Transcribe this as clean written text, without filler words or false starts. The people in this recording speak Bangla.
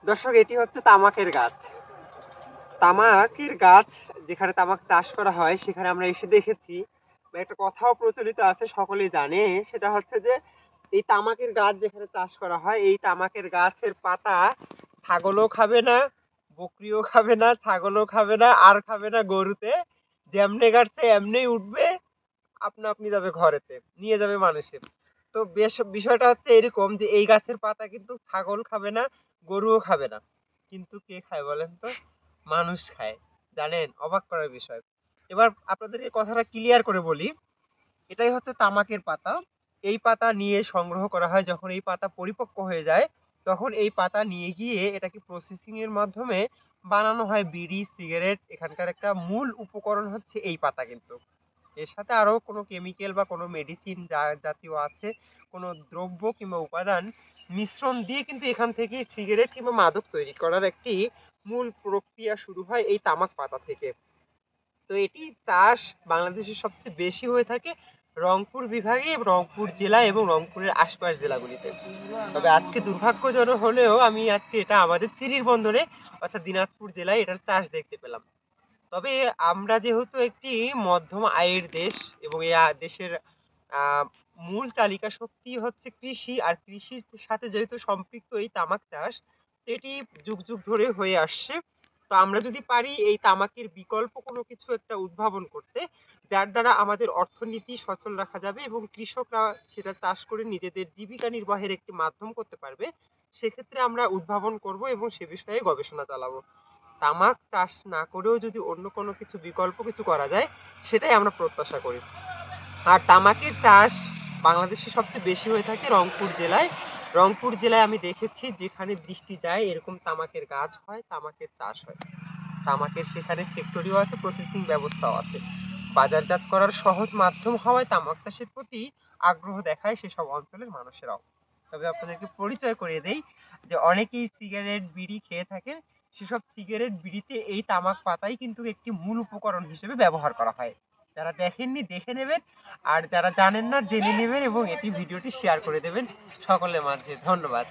দর্শক, এটি হচ্ছে তামাকের গাছ। তামাকের গাছ যেখানে তামাক চাষ করা হয় সেখানে আমরা এসে দেখেছি বা একটা কথাও প্রচলিত আছে, সকলেই জানে, সেটা হচ্ছে যে এই তামাকের গাছ যেখানে চাষ করা হয় এই তামাকের গাছের পাতা ছাগলও খাবে না, বকরিও খাবে না, ছাগলও খাবে না, আর খাবে না গরুতে। যেমনে গাছতে এমনি উঠবে, আপনা আপনি যাবে ঘরেতে, নিয়ে যাবে মানুষে। তো বেশ বিষয়টা হচ্ছে এরকম যে এই গাছের পাতা কিন্তু ছাগল খাবে না, গরুও খাবে না, কিন্তু কে খায় বলেন তো? মানুষ খায়। জানেন, অবাক করার বিষয়। এবার আপনাদের এই কথাটা ক্লিয়ার করে বলি, এটাই হচ্ছে তামাকের পাতা। এই পাতা নিয়ে সংগ্রহ করা হয়, যখন এই পাতা পরিপক্ক হয়ে যায় তখন এই পাতা নিয়ে গিয়ে এটাকে প্রসেসিং এর মাধ্যমে বানানো হয় বিড়ি, সিগারেট। এখানকার একটা মূল উপকরণ হচ্ছে এই পাতা। কিন্তু এর সাথে আরো কোনো কেমিক্যাল বা কোনো মেডিসিন জাতীয় আছে, কোনো দ্রব্য কিংবা উপাদান মিশ্রণ দিয়ে কিন্তু এখান থেকে সিগারেট কিংবা মাদক তৈরি করার একটি মূল প্রক্রিয়া শুরু হয় এই তামাক পাতা থেকে। তো এটি চাষ বাংলাদেশের সবচেয়ে বেশি হয়ে থাকে রংপুর বিভাগে, রংপুর জেলা এবং রংপুরের আশপাশ জেলাগুলিতে। তবে আজকে দুর্ভাগ্যজনক হলেও আমি আজকে এটা আমাদের চিরির বন্দরে অর্থাৎ দিনাজপুর জেলায় এটার চাষ দেখতে পেলাম। তবে আমরা যেহেতু একটি মধ্যম আয়ের দেশ এবং এই দেশের আহ, মূল চালিকা শক্তি হচ্ছে কৃষি, আর কৃষির সাথে যেহেতু সম্পৃক্ত এই তামাক চাষ, এটি যুগ যুগ ধরে হয়ে আসছে। তো আমরা যদি পারি এই তামাকের বিকল্প কোনো কিছু একটা উদ্ভাবন করতে, যার দ্বারা আমাদের অর্থনীতি সচল রাখা যাবে এবং কৃষকরা সেটা চাষ করে নিজেদের জীবিকা নির্বাহের একটি মাধ্যম করতে পারবে, সেক্ষেত্রে আমরা উদ্ভাবন করব এবং সে বিষয়ে গবেষণা চালাবো। তামাক চাষ না করেও যদি অন্য কোনো কিছু বিকল্প কিছু করা যায়, সেটাই আমরা প্রত্যাশা করি। আর তামাকের চাষ বাংলাদেশে সবচেয়ে বেশি হয়ে থাকে রংপুর জেলায়। রংপুর জেলায় আমি দেখেছি যেখানে দৃষ্টি যায় এরকম তামাকের গাছ হয়, তামাকের চাষ হয়। তামাকের সেখানে ফ্যাক্টরিও আছে, প্রসেসিং ব্যবস্থাও আছে। বাজারজাত করার সহজ মাধ্যম হওয়ায় তামাক চাষের প্রতি আগ্রহ দেখায় সেসব অঞ্চলের মানুষেরাও। তবে আপনাদেরকে পরিচয় করিয়ে দেই যে অনেকেই সিগারেট বিড়ি খেয়ে থাকেন, সেসব সিগারেট বিড়িতে এই তামাক পাতাই কিন্তু একটি মূল উপকরণ হিসেবে ব্যবহার করা হয়। যারা দেখেননি দেখে নেবেন, আর যারা জানেন না জেনে নেবেন এবং এটি ভিডিওটি শেয়ার করে দেবেন সকলের মাঝে। ধন্যবাদ।